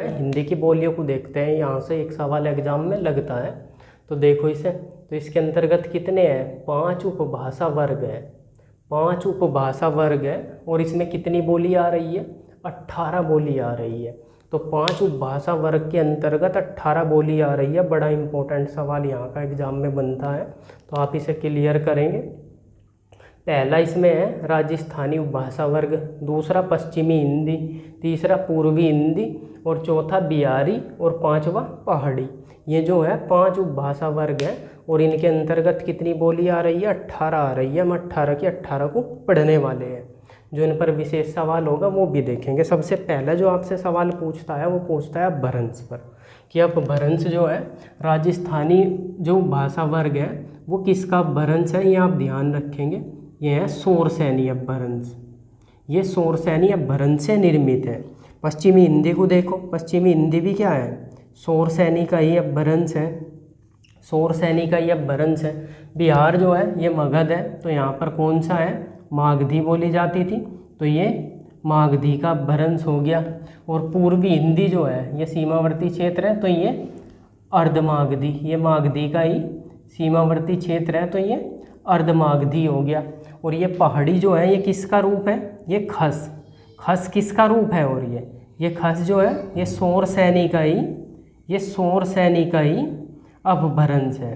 हिंदी की बोलियों को देखते हैं। यहाँ से एक सवाल एग्जाम में लगता है, तो देखो इसे। तो इसके अंतर्गत कितने हैं? 5 उपभाषा वर्ग है। 5 उपभाषा वर्ग है और इसमें कितनी बोली आ रही है? 18 बोली आ रही है। तो 5 उपभाषा वर्ग के अंतर्गत 18 बोली आ रही है। बड़ा इंपॉर्टेंट सवाल यहाँ का एग्जाम में बनता है, तो आप इसे क्लियर करेंगे। पहला इसमें है राजस्थानी उपभाषा वर्ग, दूसरा पश्चिमी हिंदी, तीसरा पूर्वी हिंदी और चौथा बिहारी और पांचवा पहाड़ी। ये जो है 5 उपभाषा वर्ग है और इनके अंतर्गत कितनी बोली आ रही है? 18 आ रही है। हम 18 की 18 को पढ़ने वाले हैं। जो इन पर विशेष सवाल होगा वो भी देखेंगे। सबसे पहला जो आपसे सवाल पूछता है वो पूछता है अपभ्रंश पर, कि अपभ्रंश जो है राजस्थानी जो भाषा वर्ग है वो किसका अपभ्रंश है, ये आप ध्यान रखेंगे। ये है शोरसैनी अपभ्रंश। ये शोरसैनी अपभ्रंश से निर्मित है। पश्चिमी हिंदी को देखो, पश्चिमी हिंदी भी क्या है? शोरसैनी का ही अपभ्रंश है। शोरसैनी का ही अपभ्रंश है। बिहार जो है ये मगध है, तो यहाँ पर कौन सा है? मागधी बोली जाती थी, तो ये मागधी का अपभ्रंश हो गया। और पूर्वी हिंदी जो है ये सीमावर्ती क्षेत्र है, तो ये अर्धमागधी, ये मागधी का ही सीमावर्ती क्षेत्र है, तो ये अर्धमागधी हो गया। और ये पहाड़ी जो है ये किसका रूप है? ये खस। खस किसका रूप है? और ये खस जो है ये शोरसैनी का ही, ये शोरसैनी का ही अपभ्रंश है।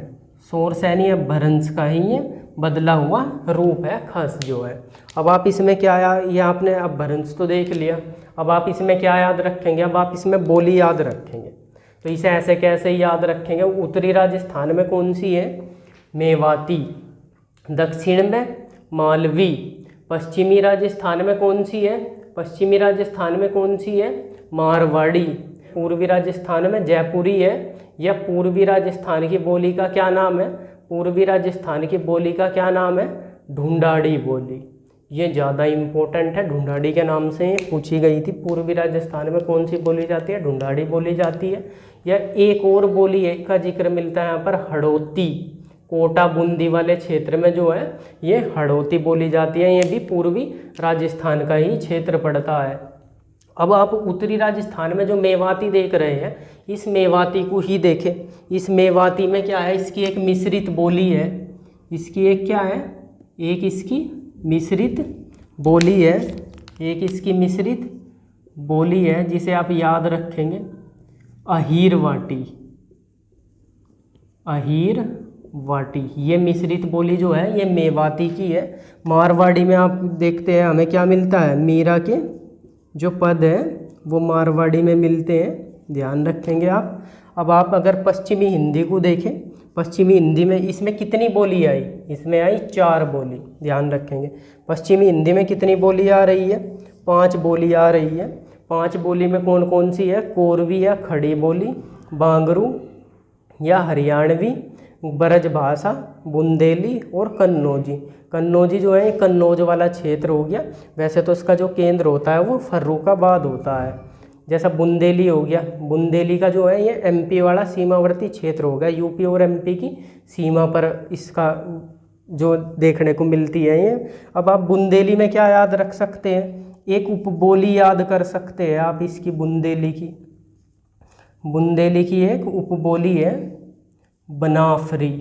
शोरसैनी अपभ्रंश का ही ये बदला हुआ रूप है खस जो है। अब आप इसमें क्या ये आपने अपभ्रंश तो देख लिया, अब आप इसमें क्या याद रखेंगे? अब आप इसमें बोली याद रखेंगे। तो इसे ऐसे कैसे याद रखेंगे? उत्तरी राजस्थान में कौन सी है? मेवाती। दक्षिण में मालवी। पश्चिमी राजस्थान में कौन सी है? पश्चिमी राजस्थान में कौन सी है? मारवाड़ी। पूर्वी राजस्थान में जयपुरी है। या पूर्वी राजस्थान की बोली का क्या नाम है? पूर्वी राजस्थान की बोली का क्या नाम है? ढूंढाड़ी बोली। ये ज़्यादा इम्पोर्टेंट है, ढूंढाड़ी के नाम से ये पूछी गई थी। पूर्वी राजस्थान में कौन सी बोली जाती है? ढूंढाड़ी बोली जाती है। या एक और बोली है का जिक्र मिलता है यहाँ पर, हड़ौती। कोटा बूंदी वाले क्षेत्र में जो है ये हड़ौती बोली जाती है। ये भी पूर्वी राजस्थान का ही क्षेत्र पड़ता है। अब आप उत्तरी राजस्थान में जो मेवाती देख रहे हैं, इस मेवाती को ही देखें। इस मेवाती में क्या है? इसकी एक मिश्रित बोली है। इसकी एक क्या है? एक इसकी मिश्रित बोली है। एक इसकी मिश्रित बोली है जिसे आप याद रखेंगे, अहीरवाटी। अहीरवाटी ये मिश्रित बोली जो है ये मेवाती की है। मारवाड़ी में आप देखते हैं हमें क्या मिलता है? मीरा के जो पद हैं वो मारवाड़ी में मिलते हैं, ध्यान रखेंगे आप। अब आप अगर पश्चिमी हिंदी को देखें, पश्चिमी हिंदी में इसमें कितनी बोली आई? इसमें आई 4 बोली, ध्यान रखेंगे। पश्चिमी हिंदी में कितनी बोली आ रही है? 5 बोली आ रही है। 5 बोली में कौन कौन सी है? कोरवी या खड़ी बोली, बांगरू या हरियाणवी, ब्रज भाषा, बुंदेली और कन्नौजी। कन्नौजी जो है कन्नौज वाला क्षेत्र हो गया। वैसे तो इसका जो केंद्र होता है वो फर्रुखाबाद होता है। जैसा बुंदेली हो गया, बुंदेली का जो है ये एमपी वाला सीमावर्ती क्षेत्र हो गया। यूपी और एमपी की सीमा पर इसका जो देखने को मिलती है ये। अब आप बुंदेली में क्या याद रख सकते हैं? एक उपबोली याद कर सकते हैं आप इसकी, बुंदेली की। बुंदेली की एक उपबोली है बनाफरी,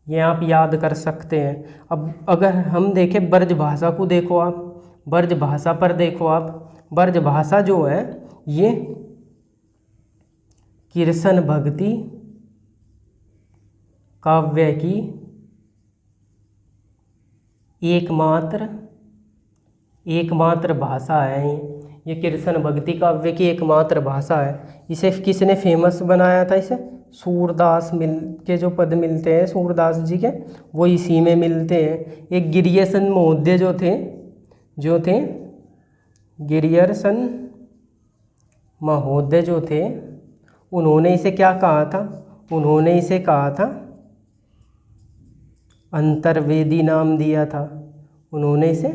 ये आप याद कर सकते हैं। अब अगर हम देखें ब्रज भाषा को, देखो आप ब्रज भाषा पर देखो आप। ब्रज भाषा जो है ये कृष्ण भक्ति काव्य की एकमात्र भाषा है। ये कृष्ण भक्ति काव्य की एकमात्र भाषा है। इसे किसने फेमस बनाया था? इसे सूरदास के जो पद मिलते हैं सूरदास जी के, वो इसी में मिलते हैं। एक गिरियर्सन महोदय जो थे गिरियर्सन महोदय जो थे, उन्होंने इसे क्या कहा था? उन्होंने इसे कहा था अंतर्वेदी नाम दिया था। उन्होंने इसे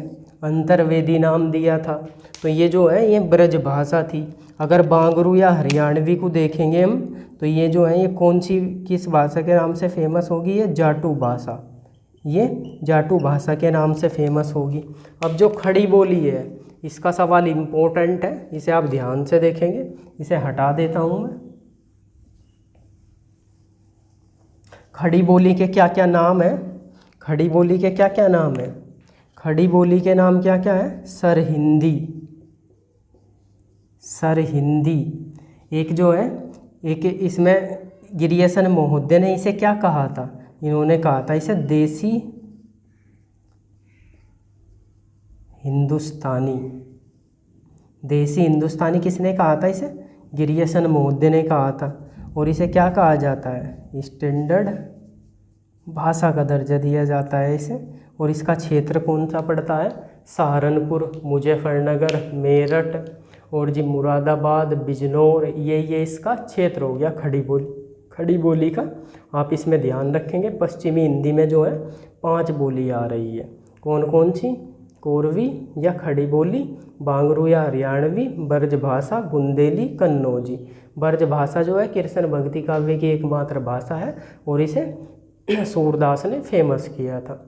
अंतर्वेदी नाम दिया था। तो ये जो है ये ब्रज भाषा थी। अगर बांगरू या हरियाणवी को देखेंगे हम, तो ये जो है ये कौन सी किस भाषा के नाम से फेमस होगी? ये जाटू भाषा। ये जाटू भाषा के नाम से फेमस होगी। अब जो खड़ी बोली है, इसका सवाल इम्पोर्टेंट है, इसे आप ध्यान से देखेंगे। इसे हटा देता हूँ मैं। खड़ी बोली के क्या क्या नाम है? खड़ी बोली के क्या क्या नाम है? खड़ी बोली के नाम क्या क्या है? सरहिंदी, सरहिंदी। एक जो है, एक इसमें गिरियसन महोदय ने इसे क्या कहा था? इन्होंने कहा था इसे देसी हिंदुस्तानी। देसी हिंदुस्तानी किसने कहा था इसे? गिरियसन महोदय ने कहा था। और इसे क्या कहा जाता है? स्टैंडर्ड भाषा का दर्जा दिया जाता है इसे। और इसका क्षेत्र कौन सा पड़ता है? सहारनपुर, मुजफ्फरनगर, मेरठ और जी मुरादाबाद, बिजनौर, ये इसका क्षेत्र हो गया खड़ी बोली। खड़ी बोली का आप इसमें ध्यान रखेंगे। पश्चिमी हिंदी में जो है 5 बोली आ रही है। कौन कौन सी? कोरवी या खड़ी बोली, बांगरू या हरियाणवी, ब्रजभाषा, बुंदेली, कन्नौजी। ब्रजभाषा जो है कृष्ण भक्ति काव्य की एकमात्र भाषा है और इसे सूरदास ने फेमस किया था।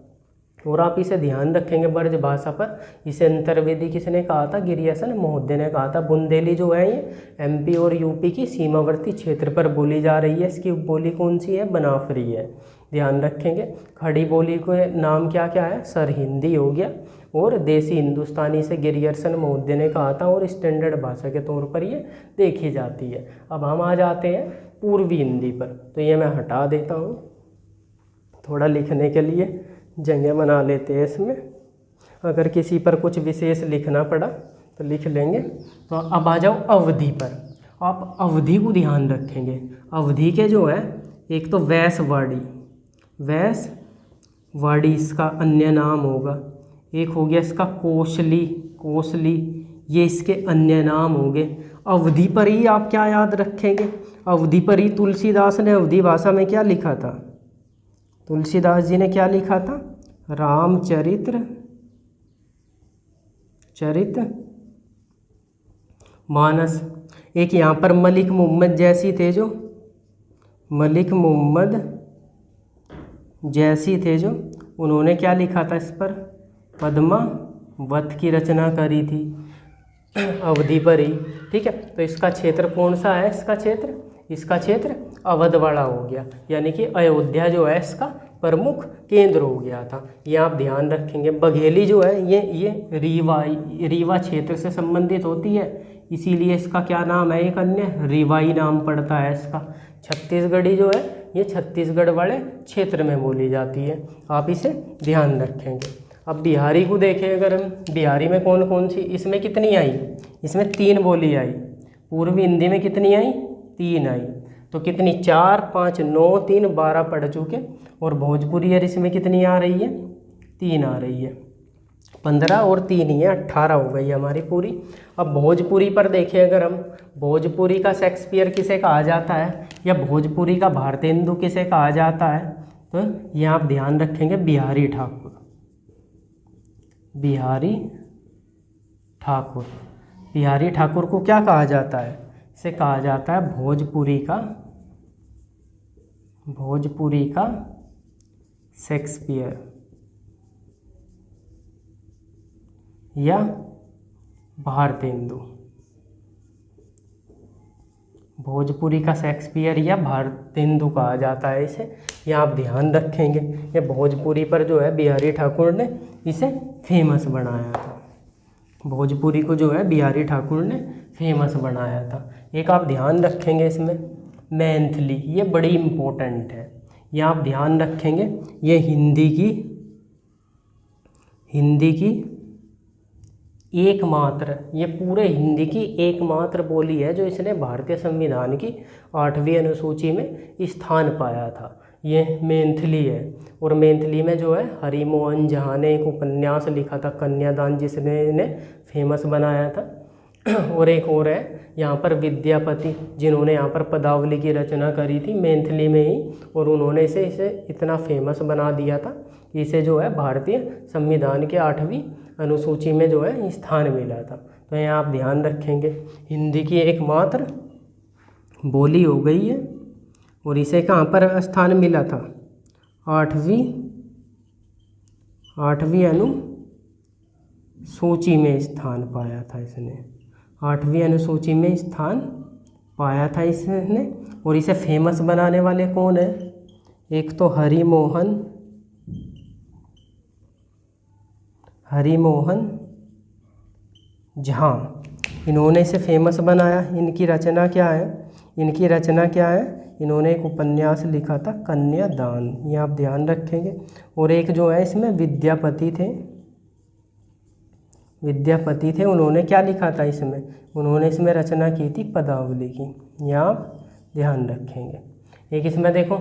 और आप इसे ध्यान रखेंगे ब्रजभाषा पर। इसे अंतर्वेदी किसने कहा था? गिरियसन महोदय ने कहा था। बुंदेली जो है ये एमपी और यूपी की सीमावर्ती क्षेत्र पर बोली जा रही है। इसकी बोली कौन सी है? बनाफरी है, ध्यान रखेंगे। खड़ी बोली को नाम क्या क्या है? सरहिंदी हो गया। और देसी हिंदुस्तानी से गिरियसन महोदय ने कहा था और स्टैंडर्ड भाषा के तौर पर ये देखी जाती है। अब हम आ जाते हैं पूर्वी हिंदी पर। तो ये मैं हटा देता हूँ, थोड़ा लिखने के लिए जगह बना लेते हैं इसमें। अगर किसी पर कुछ विशेष लिखना पड़ा तो लिख लेंगे। तो अब आ जाओ अवधि पर। आप अवधि को ध्यान रखेंगे। अवधि के जो है, एक तो वैशवाड़ी, वैशवाड़ी इसका अन्य नाम होगा। एक हो गया इसका कोसली, कोसली, ये इसके अन्य नाम होंगे। अवधि पर ही आप क्या याद रखेंगे? अवधि पर ही तुलसीदास ने अवधि भाषा में क्या लिखा था? तुलसीदास जी ने क्या लिखा था? रामचरित्र मानस। एक यहाँ पर मलिक मोहम्मद जैसी थे जो, मलिक मोहम्मद जैसी थे जो, उन्होंने क्या लिखा था इस पर? पद्मावत की रचना करी थी अवधि पर ही। ठीक है, तो इसका क्षेत्र कौन सा है? इसका क्षेत्र अवधवाड़ा हो गया, यानी कि अयोध्या जो है इसका प्रमुख केंद्र हो गया था। ये आप ध्यान रखेंगे। बघेली जो है ये रीवा क्षेत्र से संबंधित होती है, इसीलिए इसका क्या नाम है? एक अन्य रिवाई नाम पड़ता है इसका। छत्तीसगढ़ी जो है ये छत्तीसगढ़ वाले क्षेत्र में बोली जाती है, आप इसे ध्यान रखेंगे। अब बिहारी को देखें अगर हम, बिहारी में कौन कौन सी? इसमें कितनी आई? इसमें 3 बोली आई। पूर्वी हिंदी में कितनी आई? 3 आई। तो कितनी? 4, 5, 9, 3, 12 पढ़ चुके। और भोजपुरी और इसमें कितनी आ रही है? 3 आ रही है। 15 और 3 ही है, 18 हो गई हमारी पूरी। अब भोजपुरी पर देखें अगर हम, भोजपुरी का शेक्सपियर किसे कहा जाता है या भोजपुरी का भारतेंदु किसे कहा जाता है? तो ये आप ध्यान रखेंगे, बिहारी ठाकुर। बिहारी ठाकुर, बिहारी ठाकुर को क्या कहा जाता है? इसे कहा जाता है भोजपुरी का शेक्सपियर या भारतेंदु। भोजपुरी का शेक्सपियर या भारतेंदु कहा जाता है इसे। ये आप ध्यान रखेंगे। ये भोजपुरी पर जो है बिहारी ठाकुर ने इसे फेमस बनाया था। भोजपुरी को जो है बिहारी ठाकुर ने फेमस बनाया था। एक आप ध्यान रखेंगे इसमें मैथिली, ये बड़ी इम्पोर्टेंट है। ये आप ध्यान रखेंगे, ये हिंदी की एकमात्र, ये पूरे हिंदी की एकमात्र बोली है जो इसने भारतीय संविधान की 8वीं अनुसूची में स्थान पाया था। ये मैथिली है। और मैथिली में जो है हरिमोहन झा ने एक उपन्यास लिखा था कन्यादान, जिसने इन्हें फेमस बनाया था। और एक और है यहाँ पर विद्यापति, जिन्होंने यहाँ पर पदावली की रचना करी थी मैथिली में ही, और उन्होंने इसे इतना फेमस बना दिया था कि इसे जो है भारतीय संविधान के 8वीं अनुसूची में जो है स्थान मिला था। तो यहाँ आप ध्यान रखेंगे, हिंदी की एकमात्र बोली हो गई है और इसे कहाँ पर स्थान मिला था? 8वीं सूची में स्थान पाया था इसने, 8वीं अनुसूची में स्थान पाया था इसने। और इसे फेमस बनाने वाले कौन है? एक तो हरिमोहन झा, इन्होंने इसे फेमस बनाया। इनकी रचना क्या है? इन्होंने एक उपन्यास लिखा था कन्यादान, ये आप ध्यान रखेंगे। और एक जो है इसमें विद्यापति थे, उन्होंने क्या लिखा था इसमें? उन्होंने इसमें रचना की थी पदावली की, ये आप ध्यान रखेंगे। एक इसमें देखो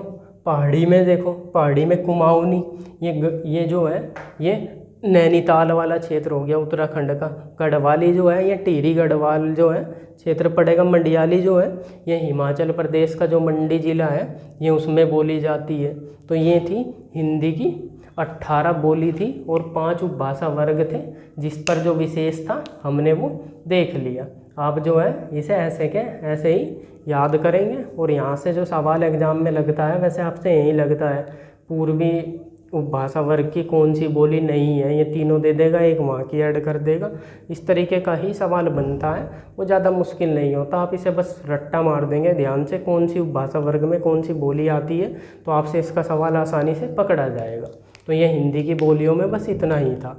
पहाड़ी में कुमाऊनी, ये जो है ये नैनीताल वाला क्षेत्र हो गया उत्तराखंड का। गढ़वाली जो है ये टिहरी गढ़वाल जो है क्षेत्र पड़ेगा। मंडियाली जो है ये हिमाचल प्रदेश का जो मंडी जिला है ये उसमें बोली जाती है। तो ये थी हिंदी की 18 बोली थी और 5 उपभाषा वर्ग थे, जिस पर जो विशेष था हमने वो देख लिया। आप जो है इसे ऐसे ही याद करेंगे। और यहाँ से जो सवाल एग्जाम में लगता है वैसे आपसे यही लगता है, पूर्वी उपभाषा वर्ग की कौन सी बोली नहीं है, ये तीनों दे देगा, एक वहाँ की ऐड कर देगा। इस तरीके का ही सवाल बनता है, वो ज़्यादा मुश्किल नहीं होता। आप इसे बस रट्टा मार देंगे ध्यान से, कौन सी उपभाषा वर्ग में कौन सी बोली आती है, तो आपसे इसका सवाल आसानी से पकड़ा जाएगा। तो ये हिंदी की बोलियों में बस इतना ही था।